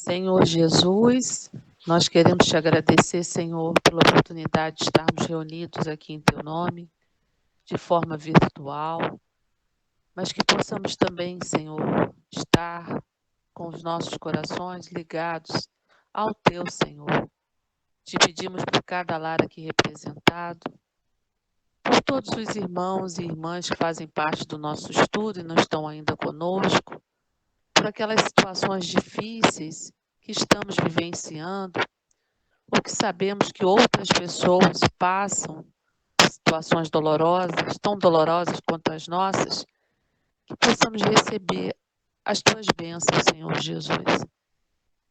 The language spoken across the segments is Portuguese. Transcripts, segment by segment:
Senhor Jesus, nós queremos te agradecer, Senhor, pela oportunidade de estarmos reunidos aqui em teu nome, de forma virtual, mas que possamos também, Senhor, estar com os nossos corações ligados ao teu, Senhor. Te pedimos por cada lar aqui representado, por todos os irmãos e irmãs que fazem parte do nosso estudo e não estão ainda conosco, por aquelas situações difíceis que estamos vivenciando, ou que sabemos que outras pessoas passam por situações dolorosas, tão dolorosas quanto as nossas, que possamos receber as tuas bênçãos, Senhor Jesus.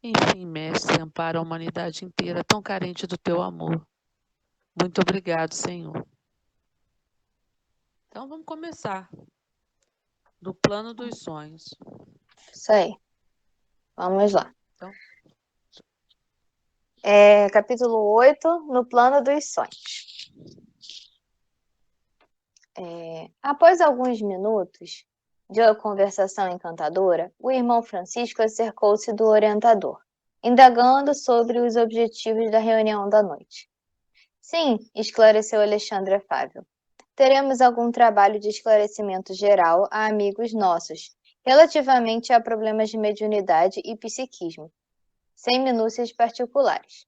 Enfim, Mestre, ampara a humanidade inteira tão carente do teu amor. Muito obrigado, Senhor. Então, vamos começar. Do plano dos sonhos. Isso aí. Vamos lá. Então, Capítulo 8, no plano dos sonhos. Após alguns minutos de uma conversação encantadora, o irmão Francisco acercou-se do orientador, indagando sobre os objetivos da reunião da noite. Sim, esclareceu Alexandre afável. Teremos algum trabalho de esclarecimento geral a amigos nossos, relativamente a problemas de mediunidade e psiquismo, sem minúcias particulares.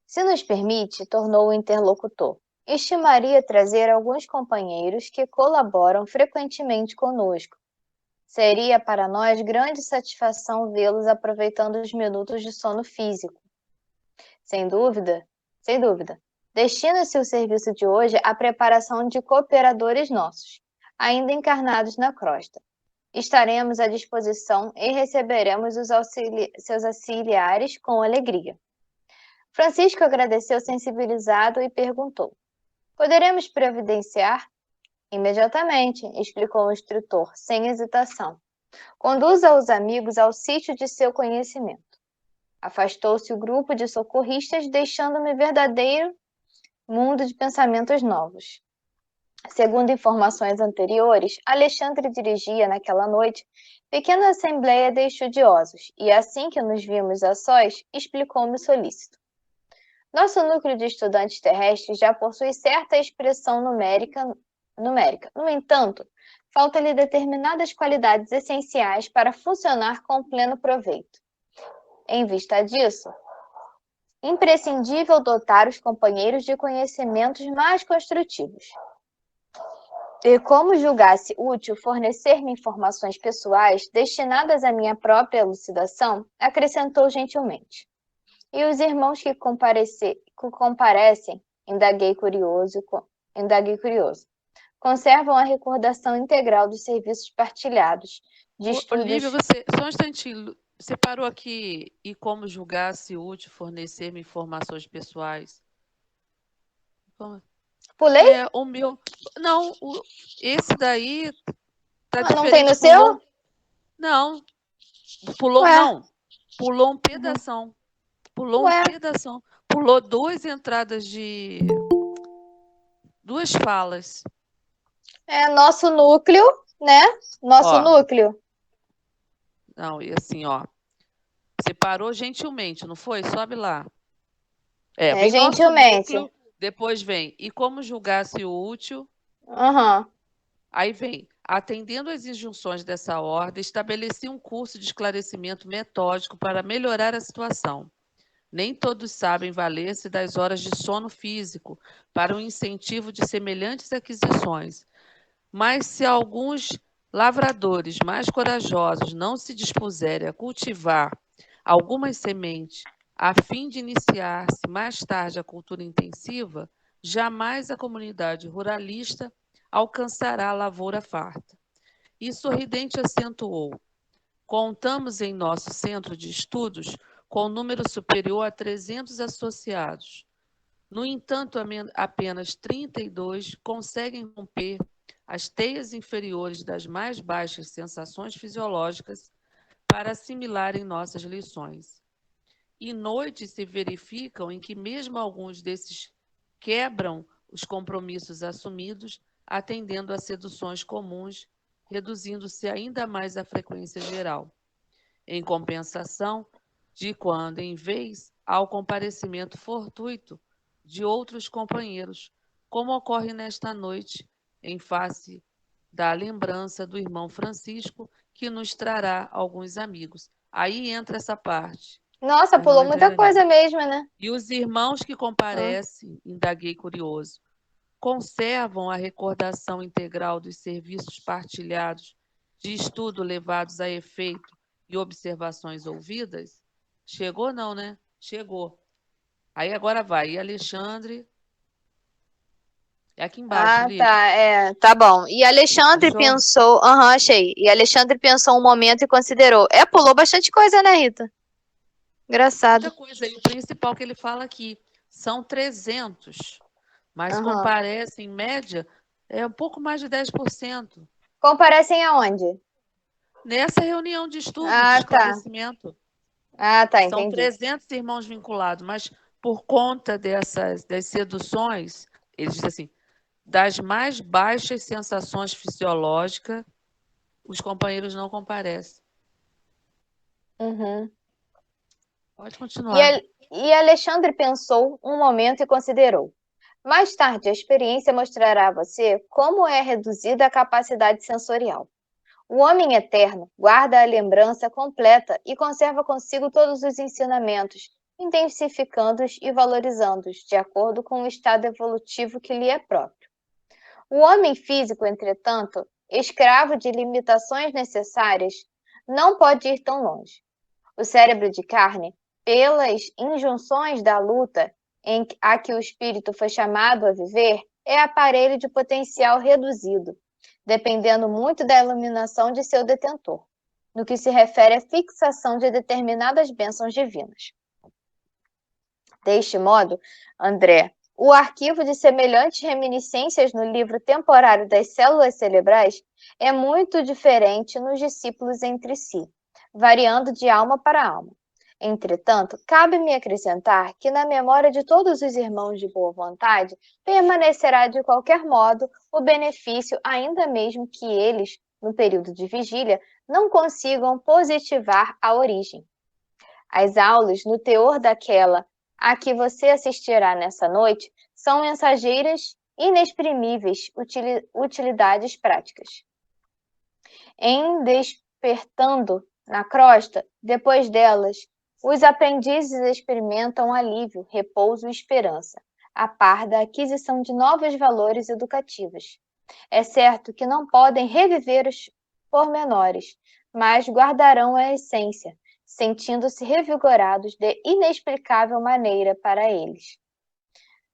Se nos permite, tornou o interlocutor, estimaria trazer alguns companheiros que colaboram frequentemente conosco. Seria para nós grande satisfação vê-los aproveitando os minutos de sono físico. Sem dúvida. Destina-se o serviço de hoje à preparação de cooperadores nossos, ainda encarnados na crosta. Estaremos à disposição e receberemos seus auxiliares com alegria. Francisco agradeceu sensibilizado e perguntou: poderemos providenciar? Imediatamente, explicou o instrutor, sem hesitação. Conduza os amigos ao sítio de seu conhecimento. Afastou-se o grupo de socorristas, deixando-me verdadeiro mundo de pensamentos novos. Segundo informações anteriores, Alexandre dirigia naquela noite pequena assembleia de estudiosos e, assim que nos vimos a sós, explicou-me solícito. Nosso núcleo de estudantes terrestres já possui certa expressão numérica. No entanto, faltam-lhe determinadas qualidades essenciais para funcionar com pleno proveito. Em vista disso, imprescindível dotar os companheiros de conhecimentos mais construtivos. E como julgasse útil fornecer-me informações pessoais destinadas à minha própria elucidação, acrescentou gentilmente. E os irmãos que comparecem, indaguei curioso, conservam a recordação integral dos serviços partilhados, de estudos... Olívia, só um instantinho, você parou aqui e como julgasse útil fornecer-me informações pessoais. Pulei? O meu... Não, esse daí tá diferente. Não tem no seu? Não. Pulou, Ué. não. Pulou um pedação. Pulou um pedação. Pulou duas entradas de... duas falas. Nosso núcleo, né? Nosso núcleo. Não, e assim, ó. Você parou gentilmente, não foi? Sobe lá. Vem gentilmente. Nosso núcleo, depois vem. E como julgasse útil? Aí vem. Atendendo às injunções dessa ordem, estabeleci um curso de esclarecimento metódico para melhorar a situação. Nem todos sabem valer-se das horas de sono físico para o incentivo de semelhantes aquisições. Mas se alguns lavradores mais corajosos não se dispuserem a cultivar algumas sementes a fim de iniciar-se mais tarde a cultura intensiva, jamais a comunidade ruralista alcançará a lavoura farta. E sorridente acentuou: contamos em nosso centro de estudos com um número superior a 300 associados. No entanto, apenas 32 conseguem romper as teias inferiores das mais baixas sensações fisiológicas para assimilarem nossas lições. E noites se verificam em que mesmo alguns desses quebram os compromissos assumidos, atendendo a seduções comuns, reduzindo-se ainda mais a frequência geral. Em compensação, de quando em vez ao comparecimento fortuito de outros companheiros, como ocorre nesta noite, em face da lembrança do irmão Francisco, que nos trará alguns amigos. Aí entra essa parte. Nossa, mas não pulou muita entraria. coisa mesmo, né? E os irmãos que comparecem, indaguei curioso, conservam a recordação integral dos serviços partilhados, de estudo levados a efeito e observações ouvidas? Chegou não, né? Chegou. Aí agora vai. E Alexandre? É aqui embaixo, Lívia. Tá, tá bom. E Alexandre Achou? pensou, achei. E Alexandre pensou um momento e considerou. Pulou bastante coisa, né, Rita? Engraçado. Muita coisa. E o principal que ele fala aqui, são 300, mas Aham. comparecem, em média, um pouco mais de 10%. Comparecem aonde? Nessa reunião de estudo, de Tá. esclarecimento. Tá, São entendi. 300 irmãos vinculados, mas por conta das seduções, ele diz assim, das mais baixas sensações fisiológicas, os companheiros não comparecem. Uhum. Pode continuar. E Alexandre pensou um momento e considerou. Mais tarde, a experiência mostrará a você como é reduzida a capacidade sensorial. O homem eterno guarda a lembrança completa e conserva consigo todos os ensinamentos, intensificando-os e valorizando-os, de acordo com o estado evolutivo que lhe é próprio. O homem físico, entretanto, escravo de limitações necessárias, não pode ir tão longe. O cérebro de carne, pelas injunções da luta a que o espírito foi chamado a viver, é aparelho de potencial reduzido, dependendo muito da iluminação de seu detentor, no que se refere à fixação de determinadas bênçãos divinas. Deste modo, André, o arquivo de semelhantes reminiscências no livro temporário das células cerebrais é muito diferente nos discípulos entre si, variando de alma para alma. Entretanto, cabe-me acrescentar que na memória de todos os irmãos de boa vontade permanecerá de qualquer modo o benefício, ainda mesmo que eles, no período de vigília, não consigam positivar a origem. As aulas, no teor daquela a que você assistirá nessa noite, são mensageiras inexprimíveis utilidades práticas. Em despertando na crosta, depois delas, os aprendizes experimentam alívio, repouso e esperança, a par da aquisição de novos valores educativos. É certo que não podem reviver os pormenores, mas guardarão a essência, sentindo-se revigorados de inexplicável maneira para eles.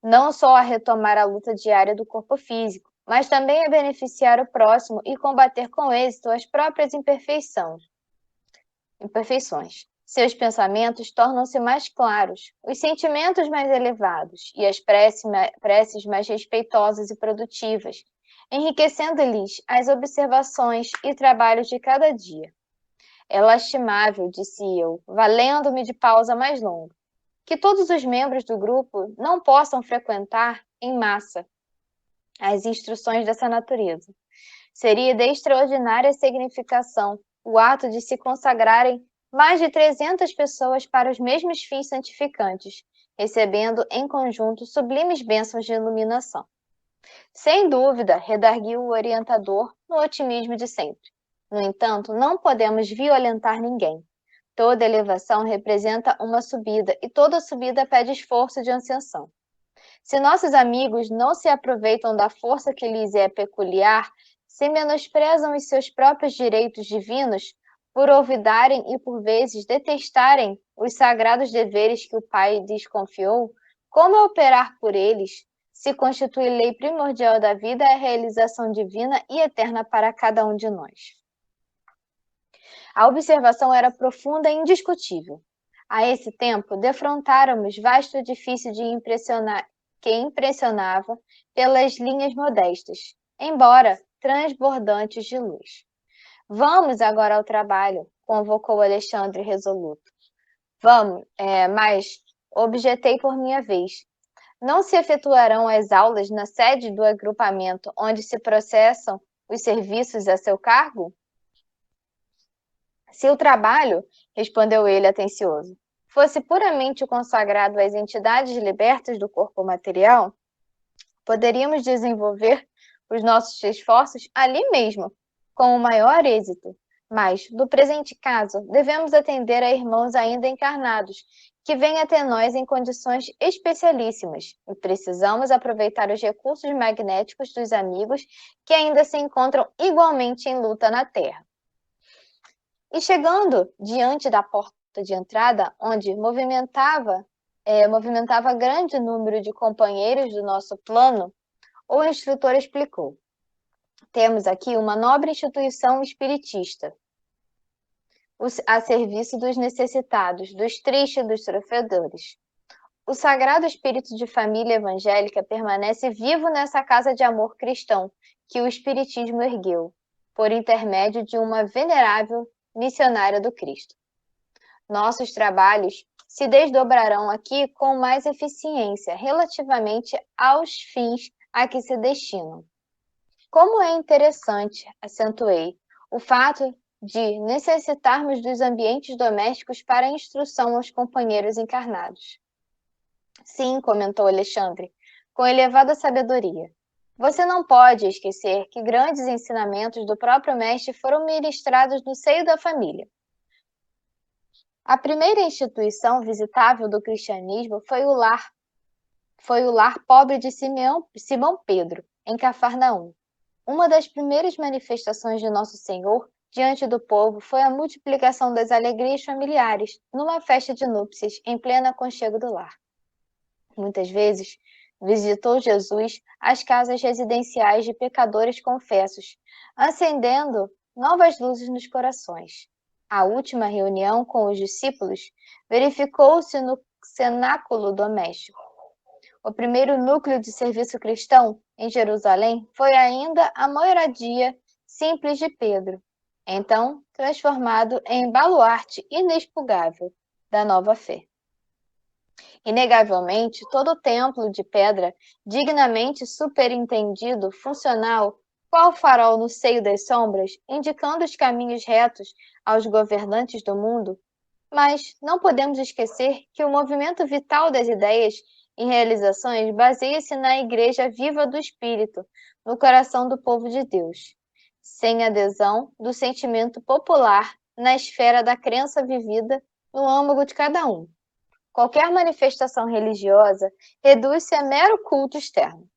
Não só a retomar a luta diária do corpo físico, mas também a beneficiar o próximo e combater com êxito as próprias imperfeições. Seus pensamentos tornam-se mais claros, os sentimentos mais elevados e as preces mais respeitosas e produtivas, enriquecendo-lhes as observações e trabalhos de cada dia. É lastimável, disse eu, valendo-me de pausa mais longa, que todos os membros do grupo não possam frequentar em massa as instruções dessa natureza. Seria de extraordinária significação o ato de se consagrarem mais de 300 pessoas para os mesmos fins santificantes, recebendo em conjunto sublimes bênçãos de iluminação. Sem dúvida, redarguiu o orientador no otimismo de sempre. No entanto, não podemos violentar ninguém. Toda elevação representa uma subida e toda subida pede esforço de ascensão. Se nossos amigos não se aproveitam da força que lhes é peculiar, se menosprezam os seus próprios direitos divinos, por olvidarem e por vezes detestarem os sagrados deveres que o Pai lhes confiou, como operar por eles, se constitui lei primordial da vida a realização divina e eterna para cada um de nós? A observação era profunda e indiscutível. A esse tempo, defrontáramos vasto edifício que impressionava pelas linhas modestas, embora transbordantes de luz. Vamos agora ao trabalho, convocou Alexandre resoluto. Vamos, mas objetei por minha vez. Não se efetuarão as aulas na sede do agrupamento onde se processam os serviços a seu cargo? Se o trabalho, respondeu ele atencioso, fosse puramente consagrado às entidades libertas do corpo material, poderíamos desenvolver os nossos esforços ali mesmo, com o maior êxito. Mas, no presente caso, devemos atender a irmãos ainda encarnados, que vêm até nós em condições especialíssimas, e precisamos aproveitar os recursos magnéticos dos amigos que ainda se encontram igualmente em luta na Terra. E chegando diante da porta de entrada, onde movimentava grande número de companheiros do nosso plano, o instrutor explicou: temos aqui uma nobre instituição espiritista, a serviço dos necessitados, dos tristes e dos sofredores. O Sagrado Espírito de Família Evangélica permanece vivo nessa casa de amor cristão que o Espiritismo ergueu, por intermédio de uma venerável missionária do Cristo. Nossos trabalhos se desdobrarão aqui com mais eficiência relativamente aos fins a que se destinam. Como é interessante, acentuei, o fato de necessitarmos dos ambientes domésticos para a instrução aos companheiros encarnados. Sim, comentou Alexandre, com elevada sabedoria. Você não pode esquecer que grandes ensinamentos do próprio mestre foram ministrados no seio da família. A primeira instituição visitável do cristianismo foi o lar pobre de Simão Pedro, em Cafarnaum. Uma das primeiras manifestações de Nosso Senhor diante do povo foi a multiplicação das alegrias familiares, numa festa de núpcias, em pleno aconchego do lar. Muitas vezes, visitou Jesus as casas residenciais de pecadores confessos, acendendo novas luzes nos corações. A última reunião com os discípulos verificou-se no cenáculo doméstico. O primeiro núcleo de serviço cristão em Jerusalém foi ainda a moradia simples de Pedro, então transformado em baluarte inexpugável da nova fé. Inegavelmente, todo templo de pedra, dignamente superintendido, funcional, qual farol no seio das sombras, indicando os caminhos retos aos governantes do mundo, mas não podemos esquecer que o movimento vital das ideias e realizações baseia-se na Igreja viva do Espírito, no coração do povo de Deus, sem adesão do sentimento popular na esfera da crença vivida no âmago de cada um. Qualquer manifestação religiosa reduz-se a mero culto externo.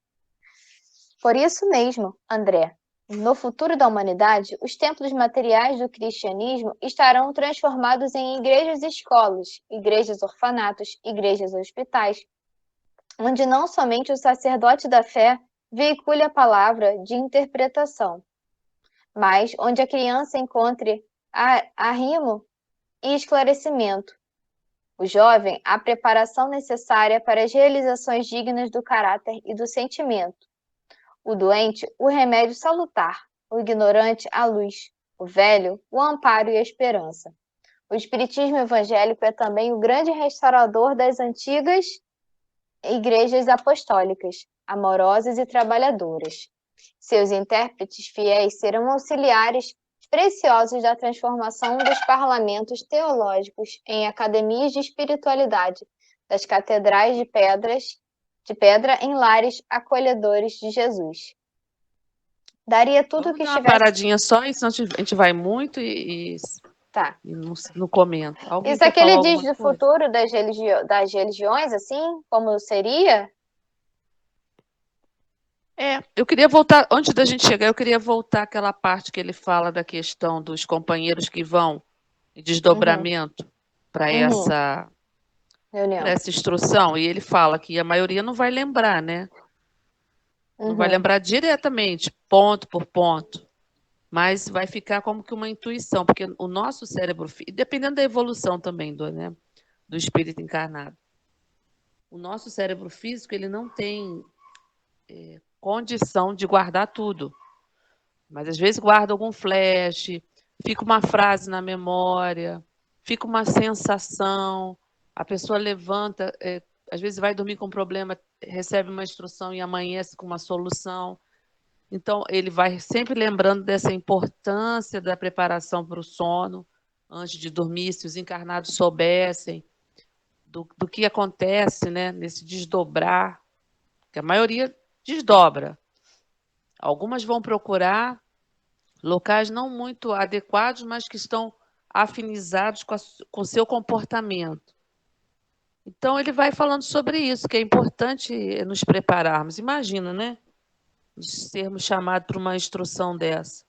Por isso mesmo, André, no futuro da humanidade, os templos materiais do cristianismo estarão transformados em igrejas e escolas, igrejas orfanatos, igrejas e hospitais, onde não somente o sacerdote da fé veicule a palavra de interpretação, mas onde a criança encontre arrimo e esclarecimento, o jovem a preparação necessária para as realizações dignas do caráter e do sentimento, o doente o remédio salutar, o ignorante a luz, o velho o amparo e a esperança. O espiritismo evangélico é também o grande restaurador das antigas igrejas apostólicas, amorosas e trabalhadoras. Seus intérpretes fiéis serão auxiliares preciosos da transformação dos parlamentos teológicos em academias de espiritualidade, das catedrais de pedra em lares acolhedores de Jesus. Daria tudo o que estivesse... uma paradinha só, e senão a gente vai muito tá. E não comenta. Alguém Isso aqui ele diz do futuro das religiões, assim, como seria? Eu queria voltar, antes da gente chegar, eu queria voltar àquela parte que ele fala da questão dos companheiros que vão em desdobramento para essa instrução, e ele fala que a maioria não vai lembrar, né? Não vai lembrar diretamente, ponto por ponto, mas vai ficar como que uma intuição, porque o nosso cérebro, dependendo da evolução também do espírito encarnado, o nosso cérebro físico ele não tem condição de guardar tudo. Mas às vezes guarda algum flash, fica uma frase na memória, fica uma sensação, a pessoa levanta, às vezes vai dormir com um problema, recebe uma instrução e amanhece com uma solução. Então, ele vai sempre lembrando dessa importância da preparação para o sono, antes de dormir, se os encarnados soubessem do que acontece, né, nesse desdobrar, que a maioria desdobra. Algumas vão procurar locais não muito adequados, mas que estão afinizados com o seu comportamento. Então, ele vai falando sobre isso, que é importante nos prepararmos. Imagina, né? Sermos chamados para uma instrução dessa.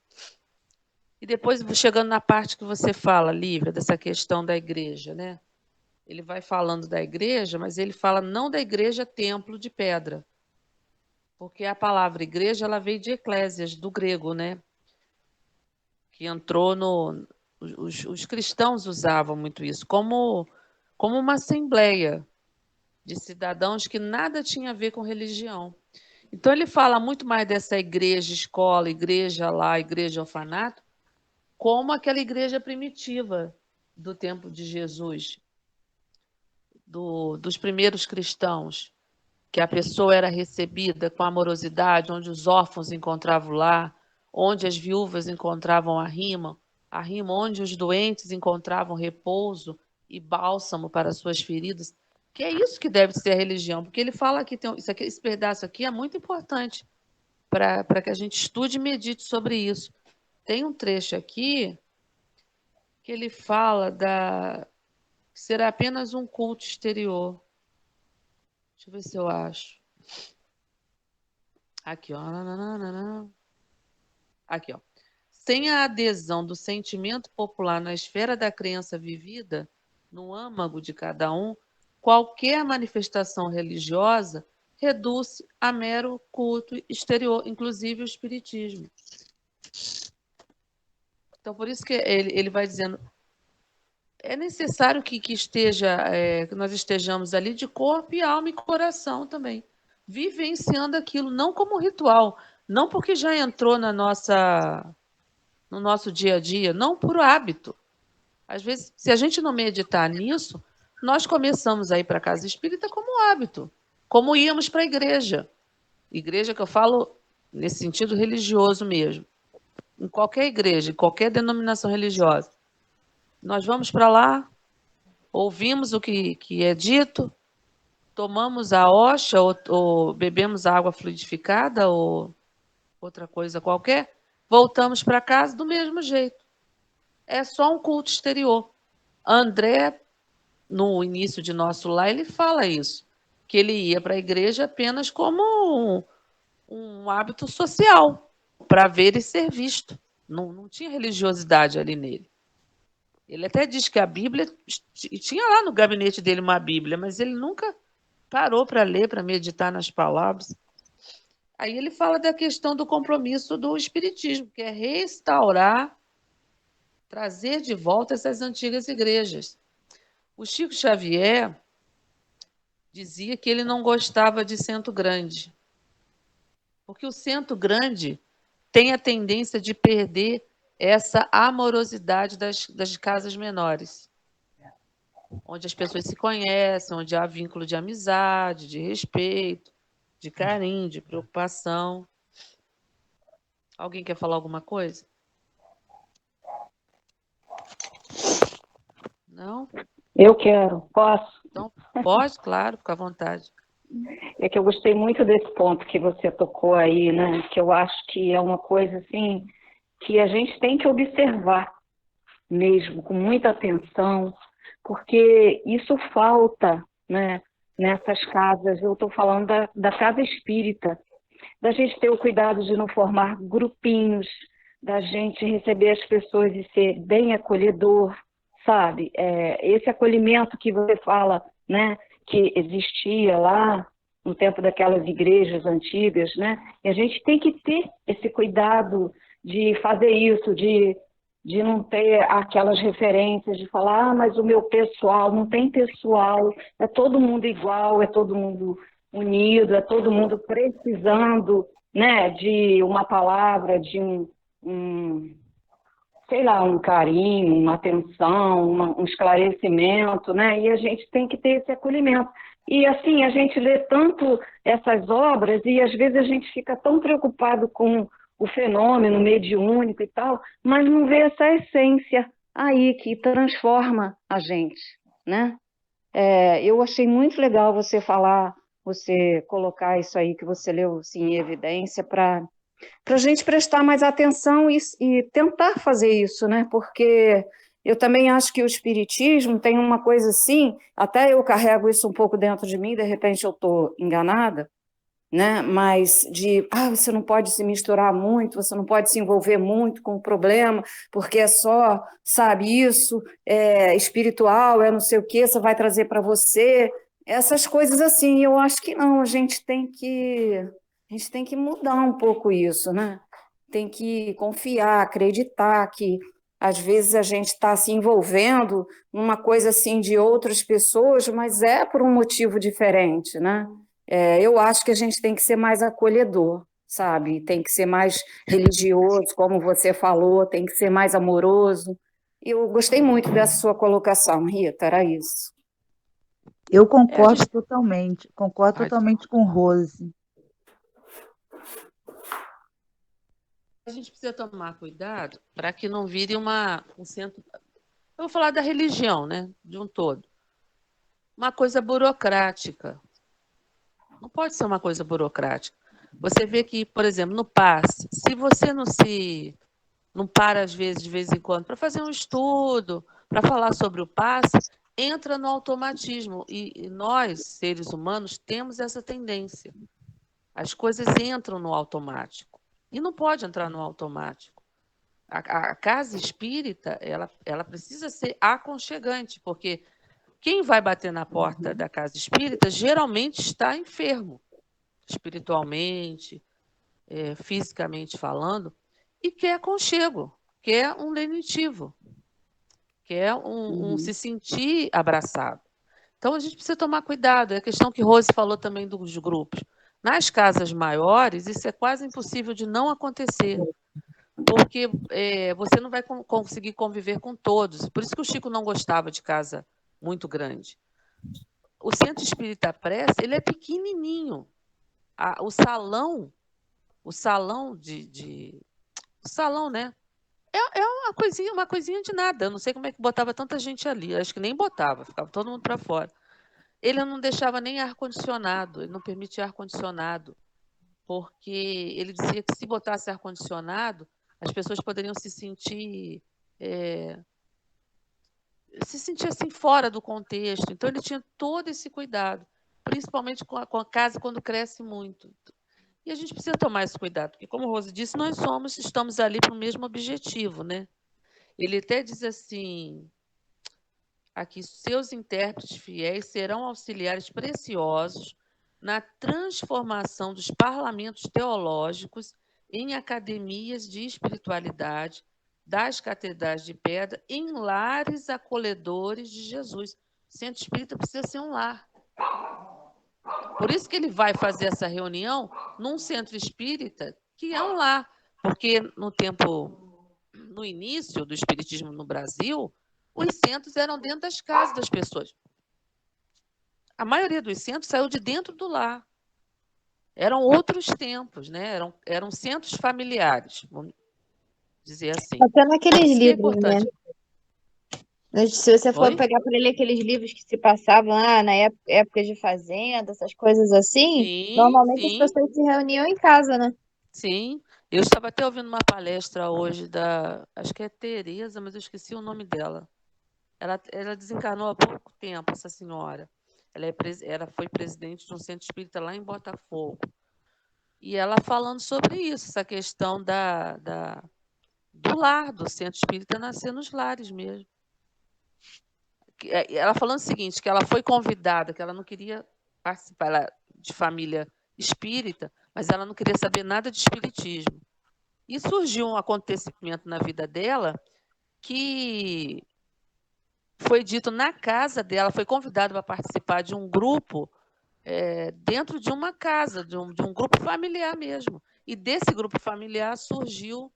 E depois, chegando na parte que você fala, Lívia, dessa questão da igreja, né? Ele vai falando da igreja, mas ele fala não da igreja templo de pedra. Porque a palavra igreja, ela veio de eclésias, do grego, né? Que entrou no... Os cristãos usavam muito isso, como uma assembleia de cidadãos que nada tinha a ver com religião. Então, ele fala muito mais dessa igreja, escola, igreja lá, igreja orfanato, como aquela igreja primitiva do tempo de Jesus, dos primeiros cristãos, que a pessoa era recebida com amorosidade, onde os órfãos encontravam lá, onde as viúvas encontravam arrimo, onde os doentes encontravam repouso e bálsamo para suas feridas. Que é isso que deve ser a religião, porque ele fala que esse pedaço aqui é muito importante para que a gente estude e medite sobre isso. Tem um trecho aqui que ele fala que será apenas um culto exterior. Deixa eu ver se eu acho. Aqui, ó. Aqui, ó. Sem a adesão do sentimento popular na esfera da crença vivida, no âmago de cada um, qualquer manifestação religiosa reduz a mero culto exterior, inclusive o espiritismo. Então, por isso que ele vai dizendo, é necessário que nós estejamos ali de corpo e alma e coração também, vivenciando aquilo, não como ritual, não porque já entrou no nosso dia a dia, não por hábito. Às vezes, se a gente não meditar nisso, nós começamos a ir para a casa espírita como hábito, como íamos para a igreja. Igreja que eu falo nesse sentido religioso mesmo. Em qualquer igreja, em qualquer denominação religiosa. Nós vamos para lá, ouvimos o que é dito, tomamos a hóstia ou bebemos água fluidificada ou outra coisa qualquer, voltamos para casa do mesmo jeito. É só um culto exterior. André, no início de nosso lar, ele fala isso, que ele ia para a igreja apenas como um hábito social, para ver e ser visto. Não tinha religiosidade ali nele. Ele até diz que a Bíblia, tinha lá no gabinete dele uma Bíblia, mas ele nunca parou para ler, para meditar nas palavras. Aí ele fala da questão do compromisso do espiritismo, que é restaurar, trazer de volta essas antigas igrejas. O Chico Xavier dizia que ele não gostava de centro grande, porque o centro grande tem a tendência de perder essa amorosidade das casas menores, onde as pessoas se conhecem, onde há vínculo de amizade, de respeito, de carinho, de preocupação. Alguém quer falar alguma coisa? Não? Eu quero, posso? Então, pode, claro, fica à vontade. É que eu gostei muito desse ponto que você tocou aí, né? Que eu acho que é uma coisa assim que a gente tem que observar mesmo, com muita atenção, porque isso falta, né? Nessas casas, eu estou falando da casa espírita, da gente ter o cuidado de não formar grupinhos, da gente receber as pessoas e ser bem acolhedor, sabe? Esse acolhimento que você fala, né? Que existia lá no tempo daquelas igrejas antigas, né? E a gente tem que ter esse cuidado de fazer isso, de não ter aquelas referências de falar, mas o meu pessoal, não tem pessoal, é todo mundo igual, é todo mundo unido, é todo mundo precisando, né, de uma palavra, de sei lá, um carinho, uma atenção, um esclarecimento, né? E a gente tem que ter esse acolhimento. E assim, a gente lê tanto essas obras e às vezes a gente fica tão preocupado com o fenômeno mediúnico e tal, mas não vê essa essência aí que transforma a gente, né? Eu achei muito legal você falar, você colocar isso aí que você leu assim, em evidência para a gente prestar mais atenção e tentar fazer isso, né? Porque eu também acho que o espiritismo tem uma coisa assim, até eu carrego isso um pouco dentro de mim, de repente eu estou enganada, né? Mas você não pode se misturar muito, você não pode se envolver muito com o problema, porque é só, sabe, isso é espiritual, é não sei o que, você vai trazer para você, essas coisas assim. Eu acho que não, a gente tem que mudar um pouco isso, né? Tem que confiar, acreditar que às vezes a gente está se envolvendo numa coisa assim de outras pessoas, mas é por um motivo diferente, né? Eu acho que a gente tem que ser mais acolhedor, sabe? Tem que ser mais religioso, como você falou, tem que ser mais amoroso. Eu gostei muito dessa sua colocação, Rita, era isso. Eu concordo totalmente com Rose. A gente precisa tomar cuidado para que não vire um centro. Eu vou falar da religião, né? De um todo. Uma coisa burocrática. Não pode ser uma coisa burocrática. Você vê que, por exemplo, no passe, se você não para, às vezes, de vez em quando, para fazer um estudo, para falar sobre o passe, entra no automatismo. E nós, seres humanos, temos essa tendência. As coisas entram no automático. E não pode entrar no automático. A casa espírita, ela precisa ser aconchegante, porque quem vai bater na porta da casa espírita geralmente está enfermo, espiritualmente, fisicamente falando, e quer aconchego, quer um lenitivo, quer se sentir abraçado. Então, a gente precisa tomar cuidado. É a questão que Rose falou também dos grupos. Nas casas maiores, isso é quase impossível de não acontecer, porque você não vai conseguir conviver com todos. Por isso que o Chico não gostava de casa muito grande. O Centro Espírita Prece, ele é pequenininho. O salão, o salão, né? É uma coisinha de nada. Eu não sei como é que botava tanta gente ali. Acho que nem botava, ficava todo mundo para fora. Ele não deixava nem ar-condicionado, ele não permitia ar-condicionado, porque ele dizia que se botasse ar-condicionado, as pessoas poderiam se sentir assim fora do contexto. Então ele tinha todo esse cuidado, principalmente com a casa quando cresce muito. E a gente precisa tomar esse cuidado, porque, como a Rose disse, nós estamos ali para o mesmo objetivo, né? Ele até diz assim, aqui, seus intérpretes fiéis serão auxiliares preciosos na transformação dos parlamentos teológicos em academias de espiritualidade, das catedrais de pedra, em lares acolhedores de Jesus. O centro espírita precisa ser um lar. Por isso que ele vai fazer essa reunião num centro espírita que é um lar, porque no início do espiritismo no Brasil, os centros eram dentro das casas das pessoas. A maioria dos centros saiu de dentro do lar. Eram outros tempos, né? Eram centros familiares, vamos dizer assim. Até naqueles livros, né? Importante. Se você for pegar para ler aqueles livros que se passavam na época de fazenda, essas coisas assim, normalmente as pessoas se reuniam em casa, né? Sim. Eu estava até ouvindo uma palestra hoje acho que é Tereza, mas eu esqueci o nome dela. Ela desencarnou há pouco tempo, essa senhora. Ela foi presidente de um centro espírita lá em Botafogo. E ela falando sobre isso, essa questão do lar, do centro espírita nascer nos lares mesmo. Ela falando o seguinte, que ela foi convidada, que ela não queria participar de família espírita, mas ela não queria saber nada de espiritismo. E surgiu um acontecimento na vida dela que foi dito na casa dela, foi convidada para participar de um grupo dentro de uma casa, de um grupo familiar mesmo. E desse grupo familiar surgiu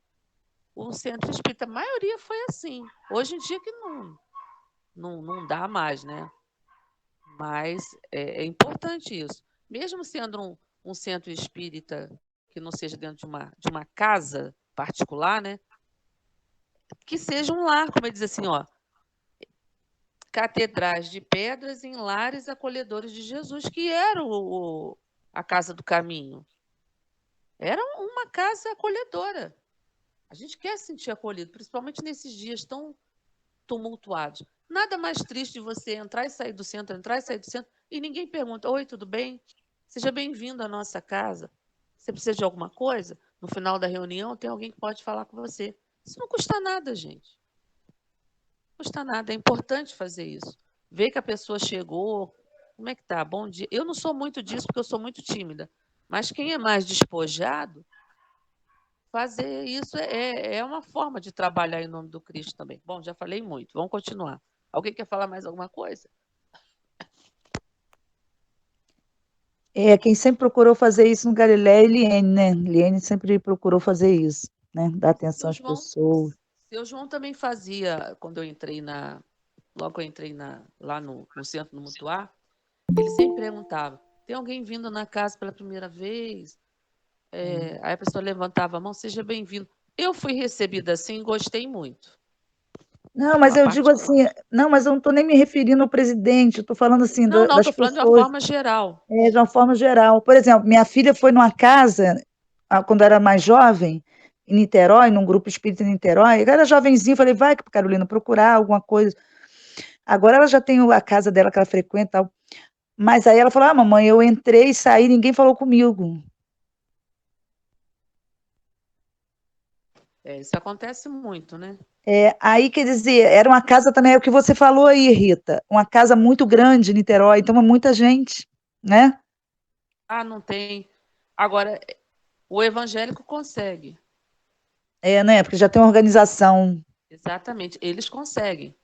o centro espírita. A maioria foi assim. Hoje em dia que não dá mais, né? Mas é importante isso. Mesmo sendo um centro espírita que não seja dentro de uma casa particular, né? Que seja um lar, como ele diz assim, ó. catedrais de pedras em lares acolhedores de Jesus, que era a Casa do Caminho. Era uma casa acolhedora. A gente quer se sentir acolhido, principalmente nesses dias tão tumultuados. Nada mais triste de você entrar e sair do centro, entrar e sair do centro, e ninguém pergunta: oi, tudo bem? Seja bem-vindo à nossa casa. Você precisa de alguma coisa? No final da reunião, tem alguém que pode falar com você. Isso não custa nada, gente. Não custa nada. É importante fazer isso. Ver que a pessoa chegou. Como é que tá? Bom dia. Eu não sou muito disso, porque eu sou muito tímida. Mas quem é mais despojado, fazer isso é uma forma de trabalhar em nome do Cristo também. Bom, já falei muito. Vamos continuar. Alguém quer falar mais alguma coisa? Quem sempre procurou fazer isso no Galiléia é Eliene, né? Eliene sempre procurou fazer isso, né? Dar atenção às pessoas. Seu João também fazia, quando eu entrei logo que eu entrei lá no centro do Mutuá, ele sempre perguntava: tem alguém vindo na casa pela primeira vez? Aí a pessoa levantava a mão: seja bem-vindo. Eu fui recebida assim e gostei muito. Não, mas eu digo assim, não, mas eu não estou nem me referindo ao presidente, estou falando assim não, das estou falando pessoas. De uma forma geral. De uma forma geral. Por exemplo, minha filha foi numa casa, quando era mais jovem, em Niterói, num grupo espírita em Niterói, eu era jovenzinha, falei, vai, Carolina, procurar alguma coisa. Agora ela já tem a casa dela que ela frequenta, tal. Mas aí ela falou, mamãe, eu entrei e saí, ninguém falou comigo. Isso acontece muito, né? Aí, quer dizer, era uma casa também, é o que você falou aí, Rita, uma casa muito grande em Niterói, então é muita gente, né? Não tem. Agora, o evangélico consegue. Né? Porque já tem uma organização. Exatamente, eles conseguem.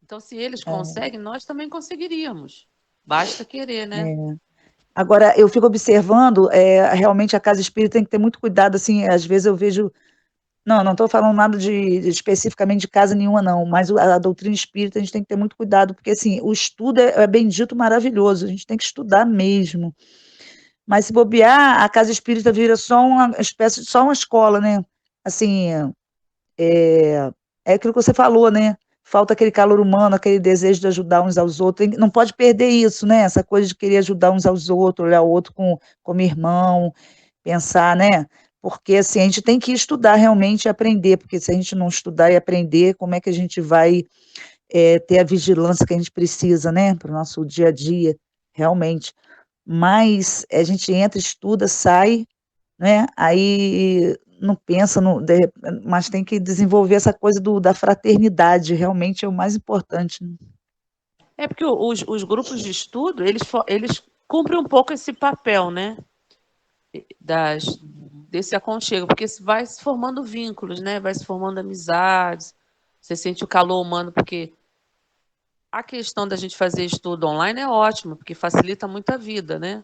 Então, se eles conseguem, nós também conseguiríamos. Basta querer, né? Agora, eu fico observando, realmente a casa espírita tem que ter muito cuidado, assim, às vezes eu vejo, não estou falando nada especificamente de casa nenhuma, não, mas a doutrina espírita a gente tem que ter muito cuidado, porque, assim, o estudo é bendito, maravilhoso, a gente tem que estudar mesmo. Mas se bobear, a casa espírita vira só uma espécie, só uma escola, né? Assim, é aquilo que você falou, né? Falta aquele calor humano, aquele desejo de ajudar uns aos outros. Não pode perder isso, né? Essa coisa de querer ajudar uns aos outros, olhar o outro como irmão, pensar, né? Porque assim, a gente tem que estudar realmente e aprender, porque se a gente não estudar e aprender, como é que a gente vai ter a vigilância que a gente precisa, né? Para o nosso dia a dia, realmente. Mas a gente entra, estuda, sai, né? Aí não pensa, mas tem que desenvolver essa coisa da fraternidade, realmente é o mais importante. Né? Porque os grupos de estudo, eles cumprem um pouco esse papel, né? Desse aconchego, porque vai se formando vínculos, né? Vai se formando amizades, você sente o calor humano, porque a questão da gente fazer estudo online é ótimo, porque facilita muito a vida, né?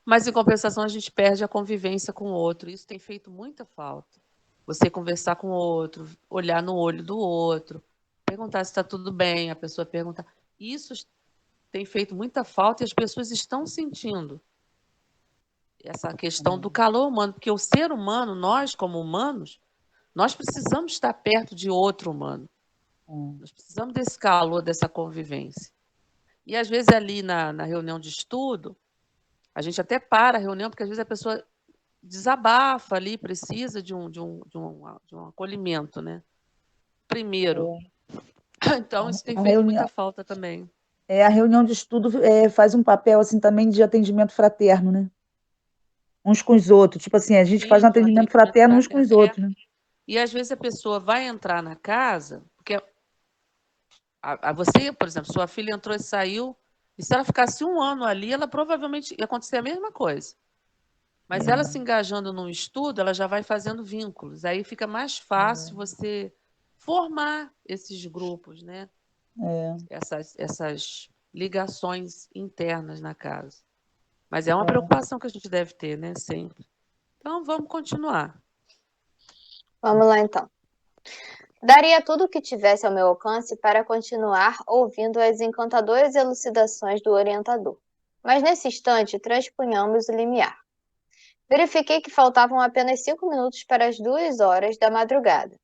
Mas, em compensação, a gente perde a convivência com o outro. Isso tem feito muita falta. Você conversar com o outro, olhar no olho do outro, perguntar se está tudo bem, a pessoa perguntar. Isso tem feito muita falta e as pessoas estão sentindo essa questão do calor humano, porque o ser humano, nós como humanos, nós precisamos estar perto de outro humano. Nós precisamos desse calor, dessa convivência. E, às vezes, ali na reunião de estudo, a gente até para a reunião, porque, às vezes, a pessoa desabafa ali, precisa de um acolhimento, né? Primeiro. Então, isso tem feito muita falta também. A reunião de estudo faz um papel assim também de atendimento fraterno, né? Uns com os outros. Tipo assim, a gente faz um atendimento fraterno uns com os outros. Né? E às vezes a pessoa vai entrar na casa, porque você, por exemplo, sua filha entrou e saiu, e se ela ficasse um ano ali, ela provavelmente ia acontecer a mesma coisa. Mas ela se engajando num estudo, ela já vai fazendo vínculos. Aí fica mais fácil você formar esses grupos, né? Essas ligações internas na casa. Mas é uma preocupação que a gente deve ter, né? Sempre. Então, vamos continuar. Vamos lá, então. Daria tudo o que tivesse ao meu alcance para continuar ouvindo as encantadoras elucidações do orientador. Mas nesse instante, transpunhamos o limiar. Verifiquei que faltavam apenas 5 minutos para as 2 horas da madrugada.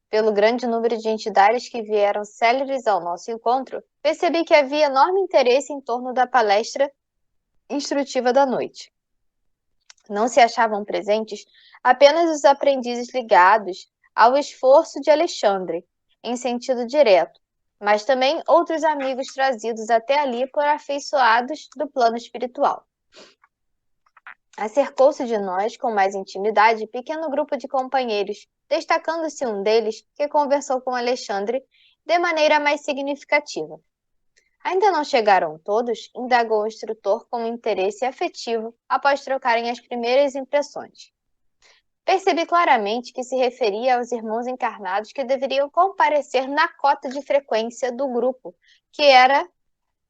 Pelo grande número de entidades que vieram céleres ao nosso encontro, percebi que havia enorme interesse em torno da palestra instrutiva da noite. Não se achavam presentes apenas os aprendizes ligados ao esforço de Alexandre, em sentido direto, mas também outros amigos trazidos até ali por afeiçoados do plano espiritual. Acercou-se de nós com mais intimidade pequeno grupo de companheiros, destacando-se um deles que conversou com Alexandre de maneira mais significativa. Ainda não chegaram todos? Indagou o instrutor com interesse afetivo após trocarem as primeiras impressões. Percebi claramente que se referia aos irmãos encarnados que deveriam comparecer na cota de frequência do grupo, que era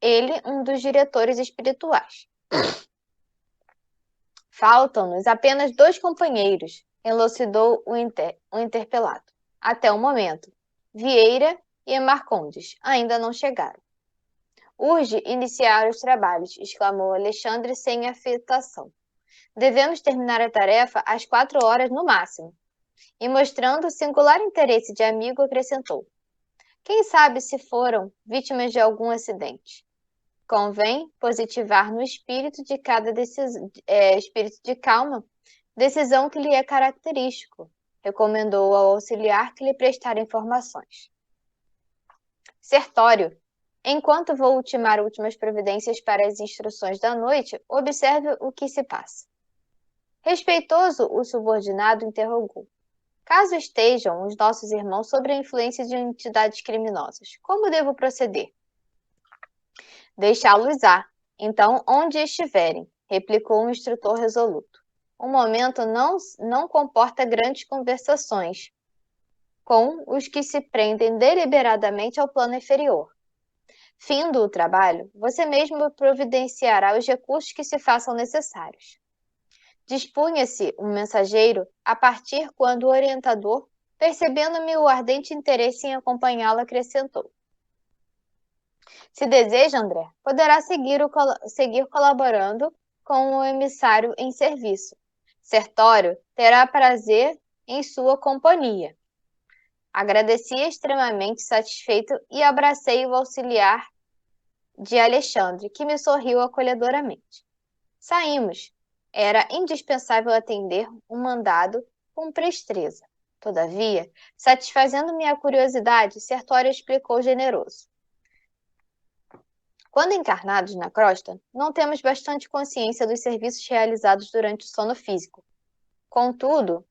ele um dos diretores espirituais. Faltam-nos apenas 2 companheiros, elucidou o interpelado. Até o momento, Vieira e Marcondes ainda não chegaram. Urge iniciar os trabalhos, exclamou Alexandre sem afetação. Devemos terminar a tarefa às 4 horas no máximo. E mostrando singular interesse de amigo, acrescentou. Quem sabe se foram vítimas de algum acidente. Convém positivar no espírito de cada espírito de calma, decisão que lhe é característico, recomendou ao auxiliar que lhe prestara informações. Sertório, enquanto vou ultimar últimas providências para as instruções da noite, observe o que se passa. Respeitoso, o subordinado interrogou. Caso estejam os nossos irmãos sob a influência de entidades criminosas, como devo proceder? Deixá-los então, onde estiverem, replicou o instrutor resoluto. O momento não comporta grandes conversações com os que se prendem deliberadamente ao plano inferior. Findo o trabalho, você mesmo providenciará os recursos que se façam necessários. Dispunha-se um mensageiro a partir quando o orientador, percebendo-me o ardente interesse em acompanhá-lo, acrescentou. Se deseja, André, poderá seguir colaborando com o emissário em serviço. Sertório terá prazer em sua companhia. Agradeci extremamente satisfeito e abracei o auxiliar de Alexandre, que me sorriu acolhedoramente. Saímos. Era indispensável atender um mandado com presteza. Todavia, satisfazendo minha curiosidade, Sertório explicou generoso. Quando encarnados na crosta, não temos bastante consciência dos serviços realizados durante o sono físico. Contudo,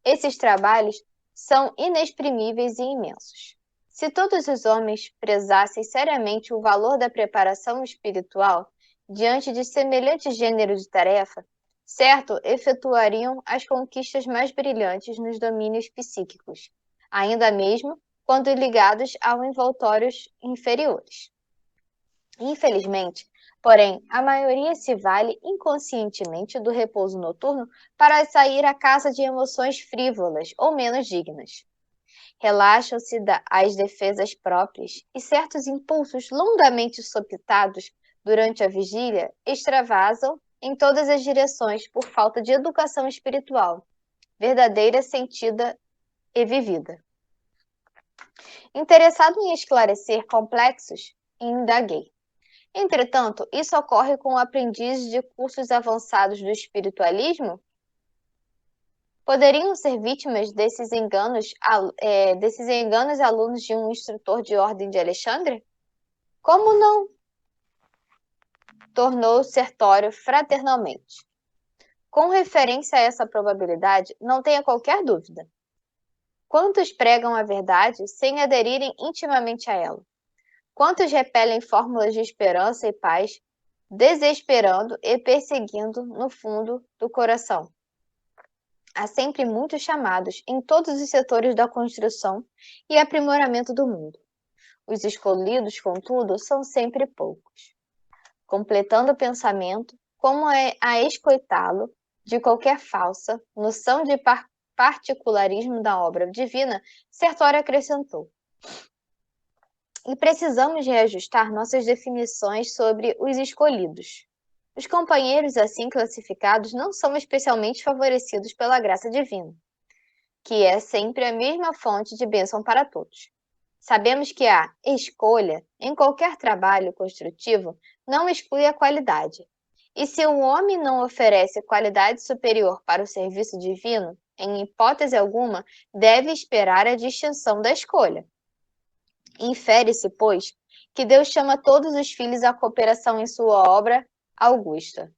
esses trabalhos são inexprimíveis e imensos. Se todos os homens prezassem seriamente o valor da preparação espiritual diante de semelhante gênero de tarefa, certo, efetuariam as conquistas mais brilhantes nos domínios psíquicos, ainda mesmo quando ligados a envoltórios inferiores. Infelizmente, porém, a maioria se vale inconscientemente do repouso noturno para sair à caça de emoções frívolas ou menos dignas. Relaxam-se às defesas próprias e certos impulsos longamente sopitados durante a vigília extravasam em todas as direções por falta de educação espiritual, verdadeira, sentida e vivida. Interessado em esclarecer complexos, indaguei. Entretanto, isso ocorre com aprendizes de cursos avançados do espiritualismo? Poderiam ser vítimas desses enganos alunos de um instrutor de ordem de Alexandre? Como não? Tornou Sertório fraternalmente. Com referência a essa probabilidade, não tenha qualquer dúvida. Quantos pregam a verdade sem aderirem intimamente a ela? Quantos repelem fórmulas de esperança e paz, desesperando e perseguindo no fundo do coração? Há sempre muitos chamados em todos os setores da construção e aprimoramento do mundo. Os escolhidos, contudo, são sempre poucos. Completando o pensamento, como é a escoitá-lo de qualquer falsa noção de particularismo da obra divina, Sertório acrescentou. E precisamos reajustar nossas definições sobre os escolhidos. Os companheiros assim classificados não são especialmente favorecidos pela graça divina. que é sempre a mesma fonte de bênção para todos. Sabemos que a escolha, em qualquer trabalho construtivo, não exclui a qualidade. E se um homem não oferece qualidade superior para o serviço divino, em hipótese alguma, deve esperar a distinção da escolha. Infere-se, pois, que Deus chama todos os filhos à cooperação em sua obra augusta.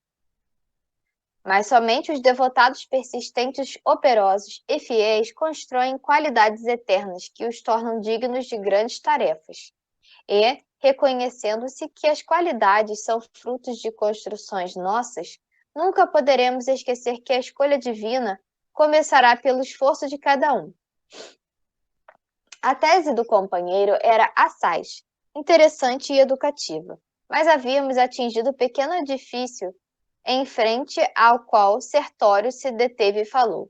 Mas somente os devotados persistentes, operosos e fiéis constroem qualidades eternas que os tornam dignos de grandes tarefas. E, reconhecendo-se que as qualidades são frutos de construções nossas, nunca poderemos esquecer que a escolha divina começará pelo esforço de cada um. A tese do companheiro era assaz, interessante e educativa, mas havíamos atingido o pequeno edifício em frente ao qual Sertório se deteve e falou.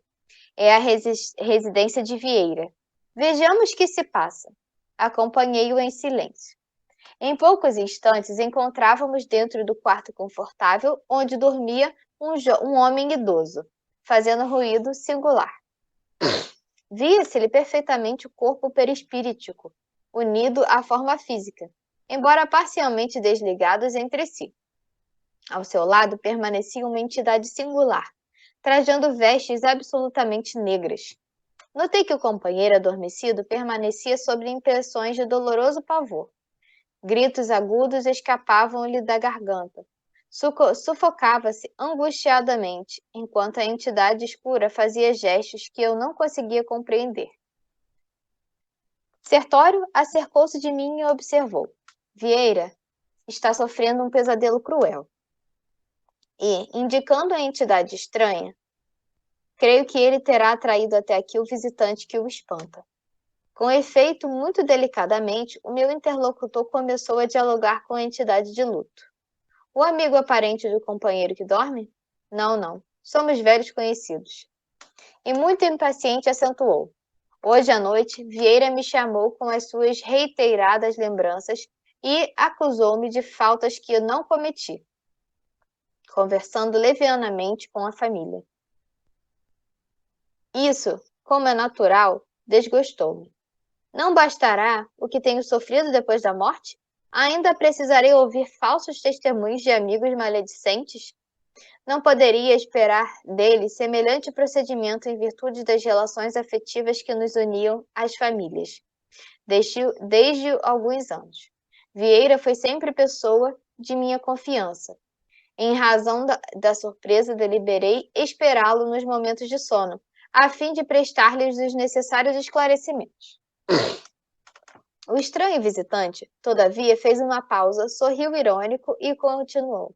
É a residência de Vieira. Vejamos que se passa. Acompanhei-o em silêncio. Em poucos instantes, encontrávamos dentro do quarto confortável, onde dormia um homem idoso, fazendo ruído singular. Via-se-lhe perfeitamente o corpo perispíritico, unido à forma física, embora parcialmente desligados entre si. Ao seu lado permanecia uma entidade singular, trajando vestes absolutamente negras. Notei que o companheiro adormecido permanecia sob impressões de doloroso pavor. Gritos agudos escapavam-lhe da garganta. Sufocava-se angustiadamente, enquanto a entidade escura fazia gestos que eu não conseguia compreender. Sertório acercou-se de mim e observou. Vieira está sofrendo um pesadelo cruel. E, indicando a entidade estranha, creio que ele terá atraído até aqui o visitante que o espanta. Com efeito, muito delicadamente, o meu interlocutor começou a dialogar com a entidade de luto. O amigo aparente do companheiro que dorme? Não. Somos velhos conhecidos. E muito impaciente acentuou. Hoje à noite, Vieira me chamou com as suas reiteradas lembranças e acusou-me de faltas que eu não cometi, conversando levianamente com a família. Isso, como é natural, desgostou-me. Não bastará o que tenho sofrido depois da morte? Ainda precisarei ouvir falsos testemunhos de amigos maledicentes? Não poderia esperar dele semelhante procedimento em virtude das relações afetivas que nos uniam às famílias, desde alguns anos. Vieira foi sempre pessoa de minha confiança. Em razão da surpresa, deliberei esperá-lo nos momentos de sono, a fim de prestar-lhes os necessários esclarecimentos. O estranho visitante, todavia, fez uma pausa, sorriu irônico e continuou.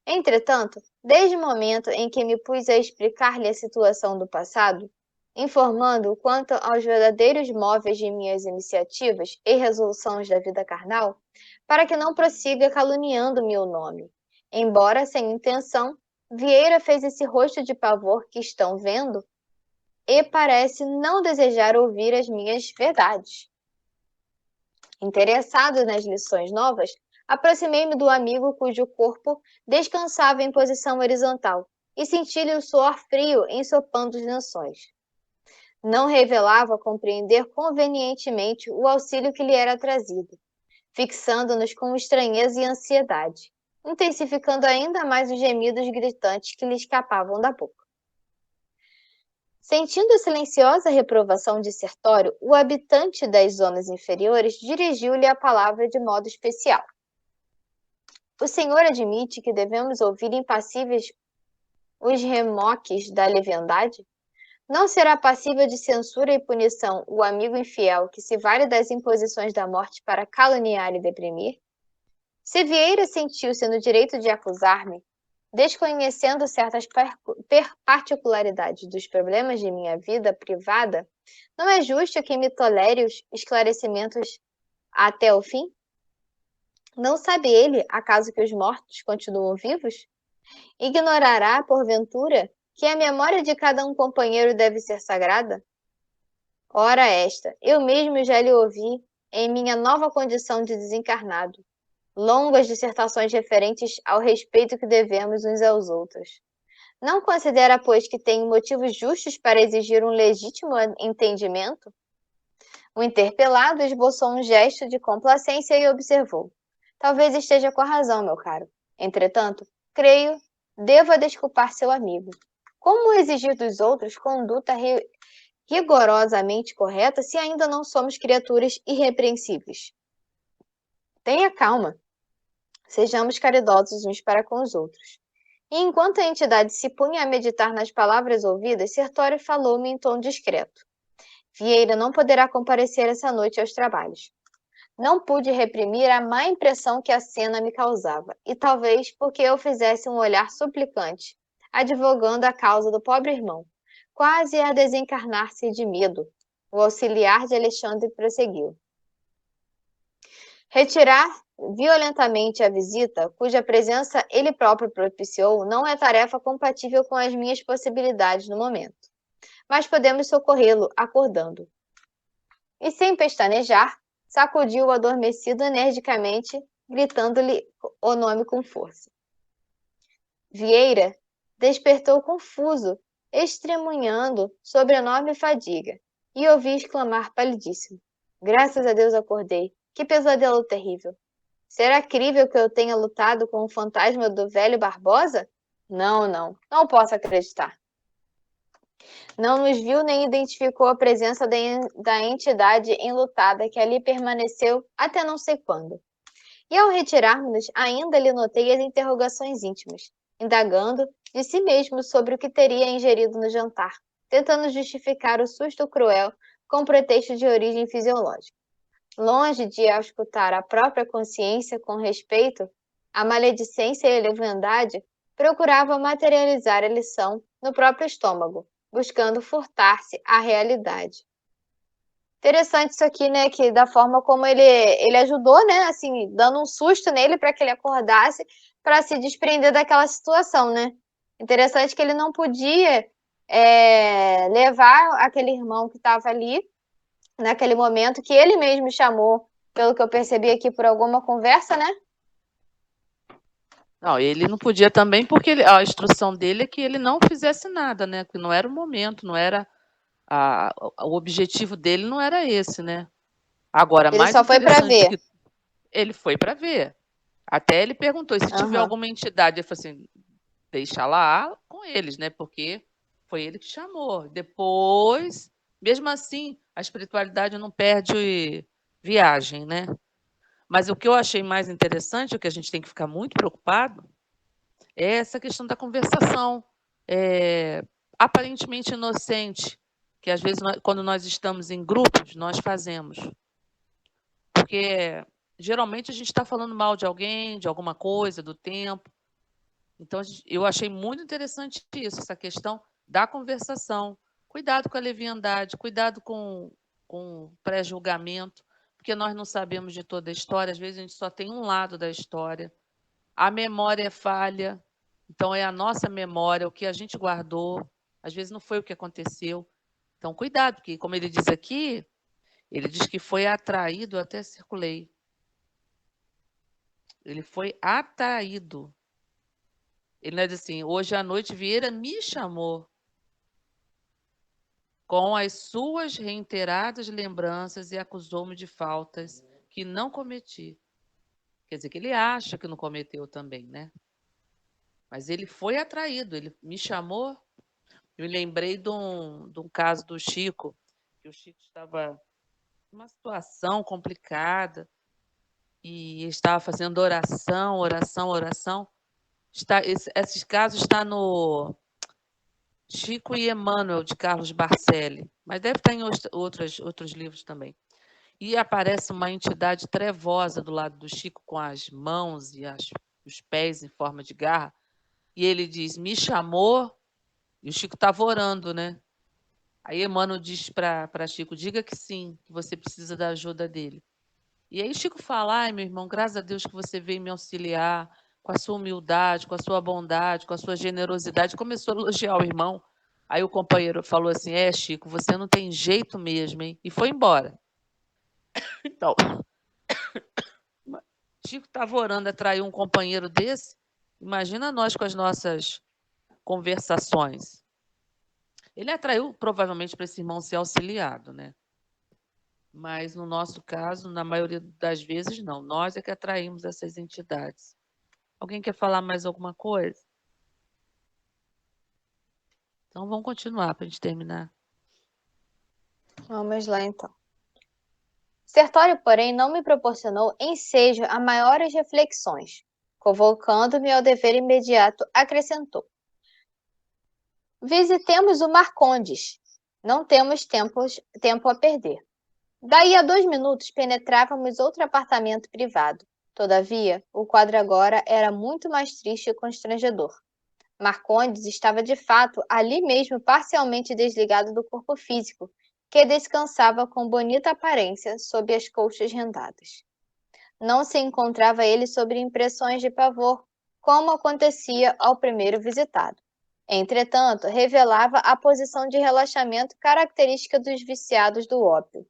Entretanto, desde o momento em que me pus a explicar-lhe a situação do passado, informando quanto aos verdadeiros móveis de minhas iniciativas e resoluções da vida carnal, para que não prossiga caluniando meu nome. Embora sem intenção, Vieira fez esse rosto de pavor que estão vendo e parece não desejar ouvir as minhas verdades. Interessado nas lições novas, aproximei-me do amigo cujo corpo descansava em posição horizontal e senti-lhe o suor frio ensopando os lençóis. Não revelava compreender convenientemente o auxílio que lhe era trazido, fixando-nos com estranheza e ansiedade, intensificando ainda mais os gemidos gritantes que lhe escapavam da boca. Sentindo a silenciosa reprovação de Sertório, o habitante das zonas inferiores dirigiu-lhe a palavra de modo especial. O senhor admite que devemos ouvir impassíveis os remoques da leviandade? Não será passível de censura e punição o amigo infiel que se vale das imposições da morte para caluniar e deprimir? Se Vieira sentiu-se no direito de acusar-me, desconhecendo certas particularidades dos problemas de minha vida privada, não é justo que me tolere os esclarecimentos até o fim? Não sabe ele, acaso, que os mortos continuam vivos? Ignorará, porventura, que a memória de cada um companheiro deve ser sagrada? Ora esta, eu mesmo já lhe ouvi em minha nova condição de desencarnado, longas dissertações referentes ao respeito que devemos uns aos outros. Não considera, pois, que tem motivos justos para exigir um legítimo entendimento? O interpelado esboçou um gesto de complacência e observou: talvez esteja com a razão, meu caro. Entretanto, creio, deva desculpar seu amigo. Como exigir dos outros conduta rigorosamente correta se ainda não somos criaturas irrepreensíveis? Tenha calma. Sejamos caridosos uns para com os outros. E enquanto a entidade se punha a meditar nas palavras ouvidas, Sertório falou-me em tom discreto. Vieira não poderá comparecer essa noite aos trabalhos. Não pude reprimir a má impressão que a cena me causava, e talvez porque eu fizesse um olhar suplicante, advogando a causa do pobre irmão, quase a desencarnar-se de medo. O auxiliar de Alexandre prosseguiu. Retirar violentamente a visita, cuja presença ele próprio propiciou, não é tarefa compatível com as minhas possibilidades no momento. Mas podemos socorrê-lo acordando. E sem pestanejar, sacudiu o adormecido energicamente, gritando-lhe o nome com força. Vieira despertou confuso, estremunhando sobre enorme fadiga, e ouvi exclamar palidíssimo. Graças a Deus acordei. Que pesadelo terrível! Será crível que eu tenha lutado com o fantasma do velho Barbosa? Não posso acreditar. Não nos viu nem identificou a presença da entidade enlutada que ali permaneceu até não sei quando. E ao retirarmos-nos, ainda lhe notei as interrogações íntimas, indagando de si mesmo sobre o que teria ingerido no jantar, tentando justificar o susto cruel com pretexto de origem fisiológica. Longe de auscultar a própria consciência com respeito, a maledicência e a leviandade procurava materializar a lição no próprio estômago, buscando furtar-se à realidade. Interessante isso aqui, né, que da forma como ele ajudou, né, assim, dando um susto nele para que ele acordasse, para se desprender daquela situação, né. Interessante que ele não podia levar aquele irmão que estava ali, naquele momento, que ele mesmo chamou, pelo que eu percebi aqui, por alguma conversa, né? Não, ele não podia também, porque a instrução dele é que ele não fizesse nada, né? Que não era o momento, não era o objetivo dele não era esse, né? Agora, ele mais só foi para ver. que ele foi para ver. Até ele perguntou, e se tiver alguma entidade, ele falou assim, deixa lá com eles, né? Porque foi ele que chamou. Depois, mesmo assim, a espiritualidade não perde viagem, né? Mas o que eu achei mais interessante, o que a gente tem que ficar muito preocupado, é essa questão da conversação aparentemente inocente, que às vezes, quando nós estamos em grupos, nós fazemos. Porque geralmente a gente está falando mal de alguém, de alguma coisa, do tempo. Então, eu achei muito interessante isso, essa questão da conversação. Cuidado com a leviandade, cuidado com o pré-julgamento, porque nós não sabemos de toda a história, às vezes a gente só tem um lado da história. A memória é falha, então é a nossa memória, o que a gente guardou, às vezes não foi o que aconteceu. Então, cuidado, porque, como ele diz aqui, ele diz que foi atraído, eu até circulei. Ele foi atraído. Ele não diz assim, hoje à noite Vieira me chamou com as suas reiteradas lembranças e acusou-me de faltas que não cometi. Quer dizer que ele acha que não cometeu também, né? Mas ele foi atraído, ele me chamou. Eu lembrei de um caso do Chico, que o Chico estava numa situação complicada e estava fazendo oração. Esses casos estão no Chico e Emmanuel, de Carlos Barcelli, mas deve estar em outros livros também. E aparece uma entidade trevosa do lado do Chico, com as mãos e os pés em forma de garra, e ele diz, me chamou, e o Chico estava orando, né? Aí Emmanuel diz para Chico, diga que sim, que você precisa da ajuda dele. E aí Chico fala, ai, meu irmão, graças a Deus que você veio me auxiliar, com a sua humildade, com a sua bondade, com a sua generosidade. Começou a elogiar o irmão. Aí o companheiro falou assim, Chico, você não tem jeito mesmo, hein? E foi embora. Então, Chico estava orando, atraiu um companheiro desse. Imagina nós com as nossas conversações. Ele atraiu provavelmente para esse irmão ser auxiliado, né? Mas no nosso caso, na maioria das vezes, não. Nós é que atraímos essas entidades. Alguém quer falar mais alguma coisa? Então vamos continuar para a gente terminar. Vamos lá, então. Sertório, porém, não me proporcionou ensejo a maiores reflexões. Convocando-me ao dever imediato, acrescentou: visitemos o Marcondes. Não temos tempo a perder. Daí a 2 minutos penetrávamos outro apartamento privado. Todavia, o quadro agora era muito mais triste e constrangedor. Marcondes estava de fato ali mesmo parcialmente desligado do corpo físico, que descansava com bonita aparência sob as colchas rendadas. Não se encontrava ele sob impressões de pavor, como acontecia ao primeiro visitado. Entretanto, revelava a posição de relaxamento característica dos viciados do ópio.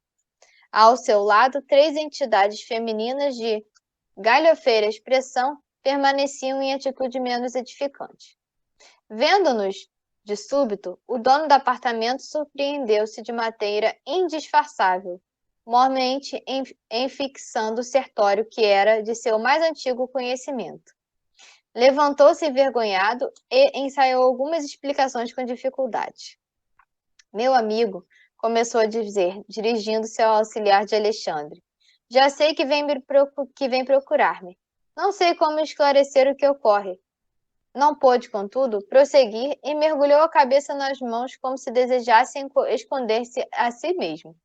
Ao seu lado, 3 entidades femininas de galhofeira expressão permaneciam em atitude menos edificante. Vendo-nos de súbito, o dono do apartamento surpreendeu-se de maneira indisfarçável, mormente enfixando o Sertório, que era de seu mais antigo conhecimento. Levantou-se envergonhado e ensaiou algumas explicações com dificuldade. Meu amigo, começou a dizer, dirigindo-se ao auxiliar de Alexandre, já sei que vem procurar-me. Não sei como esclarecer o que ocorre. Não pôde, contudo, prosseguir e mergulhou a cabeça nas mãos como se desejasse esconder-se a si mesmo.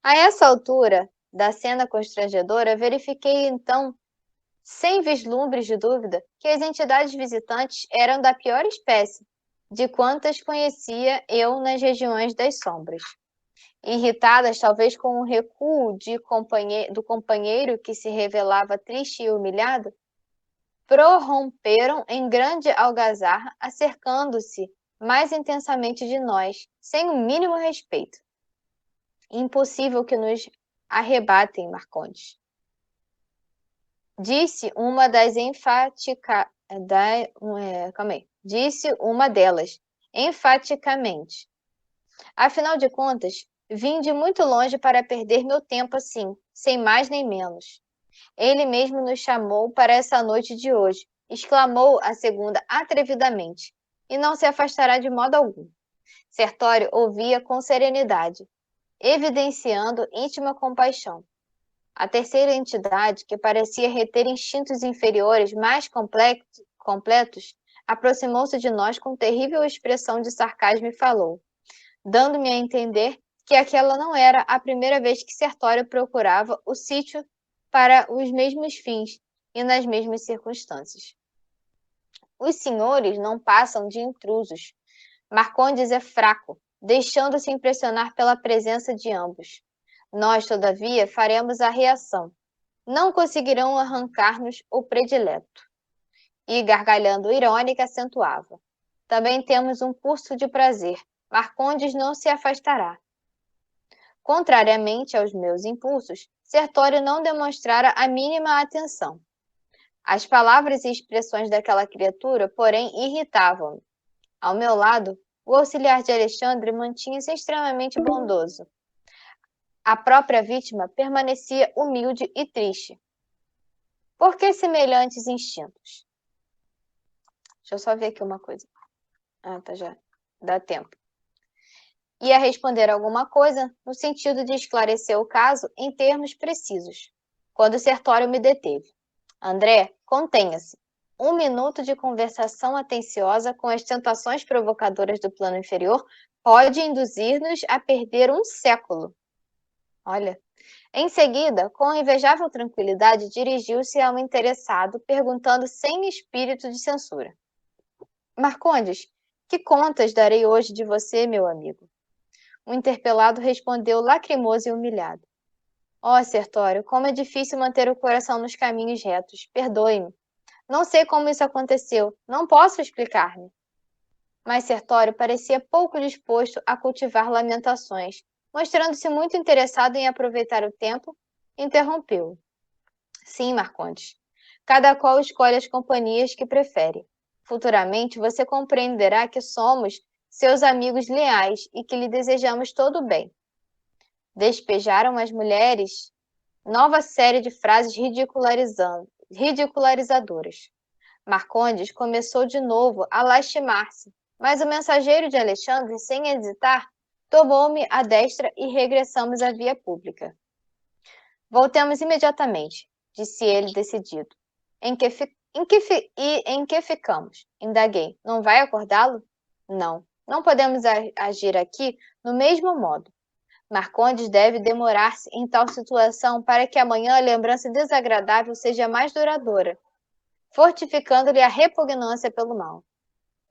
A essa altura da cena constrangedora, verifiquei então, sem vislumbres de dúvida, que as entidades visitantes eram da pior espécie de quantas conhecia eu nas regiões das sombras. Irritadas, talvez com o recuo do companheiro que se revelava triste e humilhado, prorromperam em grande algazarra, acercando-se mais intensamente de nós, sem o mínimo respeito. Impossível que nos arrebatem, Marcondes. Disse uma delas, enfaticamente. Afinal de contas, vim de muito longe para perder meu tempo assim, sem mais nem menos. Ele mesmo nos chamou para essa noite de hoje, exclamou a segunda atrevidamente, e não se afastará de modo algum. Sertório ouvia com serenidade, evidenciando íntima compaixão. A terceira entidade, que parecia reter instintos inferiores mais completos, aproximou-se de nós com terrível expressão de sarcasmo e falou, dando-me a entender que aquela não era a primeira vez que Sertório procurava o sítio para os mesmos fins e nas mesmas circunstâncias. Os senhores não passam de intrusos. Marcondes é fraco, deixando-se impressionar pela presença de ambos. Nós, todavia, faremos a reação. Não conseguirão arrancar-nos o predileto. E, gargalhando irônica, acentuava. Também temos um curso de prazer. Marcondes não se afastará. Contrariamente aos meus impulsos, Sertório não demonstrara a mínima atenção. As palavras e expressões daquela criatura, porém, irritavam-me. Ao meu lado, o auxiliar de Alexandre mantinha-se extremamente bondoso. A própria vítima permanecia humilde e triste. Por que semelhantes instintos? Deixa eu só ver aqui uma coisa. Tá, já dá tempo. Ia responder alguma coisa no sentido de esclarecer o caso em termos precisos, quando Sertório me deteve. André, contenha-se. 1 minuto de conversação atenciosa com as tentações provocadoras do plano inferior pode induzir-nos a perder um século. Olha. Em seguida, com invejável tranquilidade, dirigiu-se ao interessado, perguntando sem espírito de censura. Marcondes, que contas darei hoje de você, meu amigo? O interpelado respondeu lacrimoso e humilhado. Ó, Sertório, como é difícil manter o coração nos caminhos retos. Perdoe-me. Não sei como isso aconteceu. Não posso explicar-me. Mas Sertório parecia pouco disposto a cultivar lamentações. Mostrando-se muito interessado em aproveitar o tempo, interrompeu. Sim, Marcondes. Cada qual escolhe as companhias que prefere. Futuramente, você compreenderá que somos seus amigos leais e que lhe desejamos todo o bem. Despejaram as mulheres nova série de frases ridicularizadoras. Marcondes começou de novo a lastimar-se, mas o mensageiro de Alexandre, sem hesitar, tomou-me à destra e regressamos à via pública. Voltemos imediatamente, disse ele decidido. Em que ficamos? Indaguei. Não vai acordá-lo? Não podemos agir aqui no mesmo modo. Marcondes deve demorar-se em tal situação para que amanhã a lembrança desagradável seja mais duradoura, fortificando-lhe a repugnância pelo mal.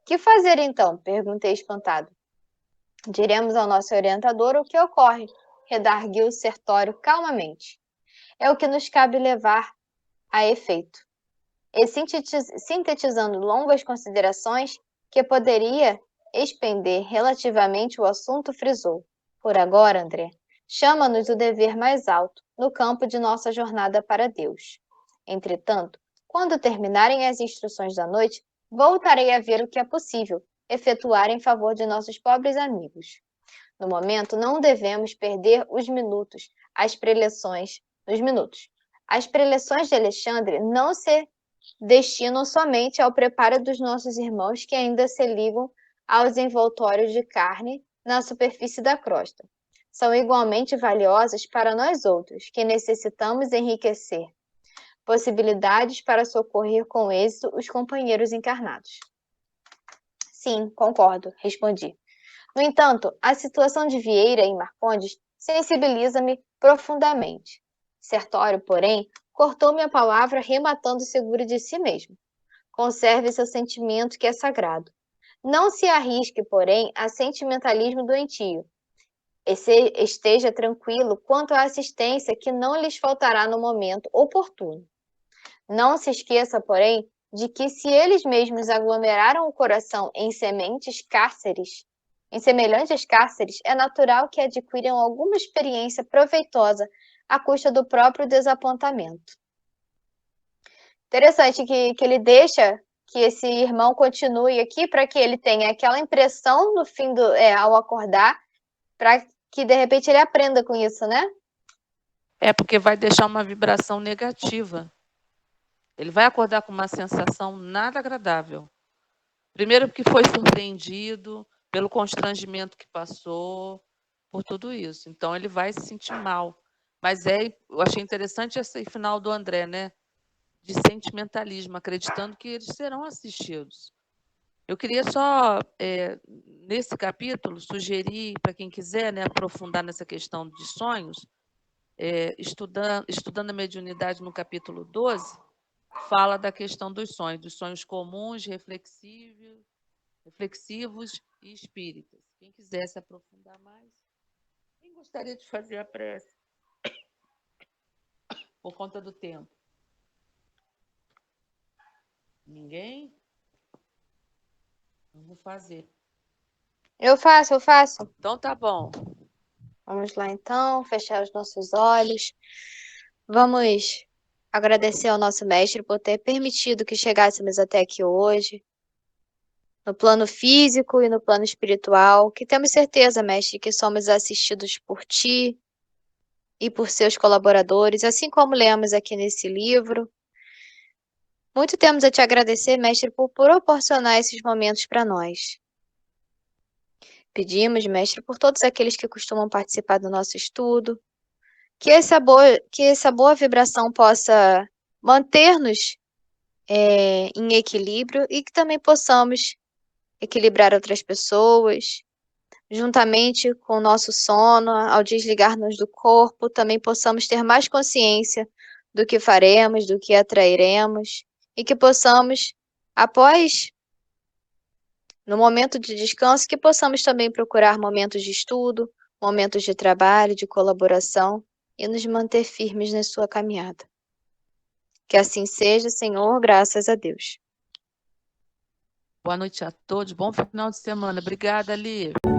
Que fazer então? Perguntei espantado. Diremos ao nosso orientador o que ocorre, redarguiu Sertório calmamente. É o que nos cabe levar a efeito. E sintetizando longas considerações que poderia expender relativamente o assunto, frisou. Por agora, André, chama-nos o dever mais alto no campo de nossa jornada para Deus. Entretanto, quando terminarem as instruções da noite, voltarei a ver o que é possível efetuar em favor de nossos pobres amigos. No momento, não devemos perder os minutos, as preleções de Alexandre não se destinam somente ao preparo dos nossos irmãos que ainda se ligam aos envoltórios de carne na superfície da crosta. São igualmente valiosas para nós outros, que necessitamos enriquecer possibilidades para socorrer com êxito os companheiros encarnados. Sim, concordo, respondi. No entanto, a situação de Vieira e Marcondes sensibiliza-me profundamente. Sertório, porém, cortou-me a palavra, rematando seguro de si mesmo. Conserve seu sentimento que é sagrado. Não se arrisque, porém, a sentimentalismo doentio. Esteja tranquilo quanto à assistência que não lhes faltará no momento oportuno. Não se esqueça, porém, de que se eles mesmos aglomeraram o coração em semelhantes cárceres, é natural que adquiram alguma experiência proveitosa à custa do próprio desapontamento. Interessante que ele deixa que esse irmão continue aqui para que ele tenha aquela impressão no fim ao acordar, para que de repente ele aprenda com isso, né? É porque vai deixar uma vibração negativa. Ele vai acordar com uma sensação nada agradável. Primeiro porque foi surpreendido pelo constrangimento que passou, por tudo isso. Então ele vai se sentir mal. Mas eu achei interessante esse final do André, né? De sentimentalismo, acreditando que eles serão assistidos. Eu queria só, nesse capítulo, sugerir para quem quiser, né, aprofundar nessa questão de sonhos, estudando a mediunidade no capítulo 12, fala da questão dos sonhos comuns, reflexivos e espíritas. Quem quiser se aprofundar mais, quem gostaria de fazer a prece? Por conta do tempo. Ninguém? Eu vou fazer. Eu faço. Então tá bom. Vamos lá então, fechar os nossos olhos. Vamos agradecer ao nosso mestre por ter permitido que chegássemos até aqui hoje, no plano físico e no plano espiritual, que temos certeza, mestre, que somos assistidos por ti e por seus colaboradores, assim como lemos aqui nesse livro. Muito temos a te agradecer, mestre, por proporcionar esses momentos para nós. Pedimos, mestre, por todos aqueles que costumam participar do nosso estudo, que essa boa vibração possa manter-nos em equilíbrio e que também possamos equilibrar outras pessoas, juntamente com o nosso sono, ao desligar-nos do corpo, também possamos ter mais consciência do que faremos, do que atrairemos, e que possamos, no momento de descanso, que possamos também procurar momentos de estudo, momentos de trabalho, de colaboração, e nos manter firmes na sua caminhada. Que assim seja, Senhor, graças a Deus. Boa noite a todos, bom final de semana. Obrigada, Lívia.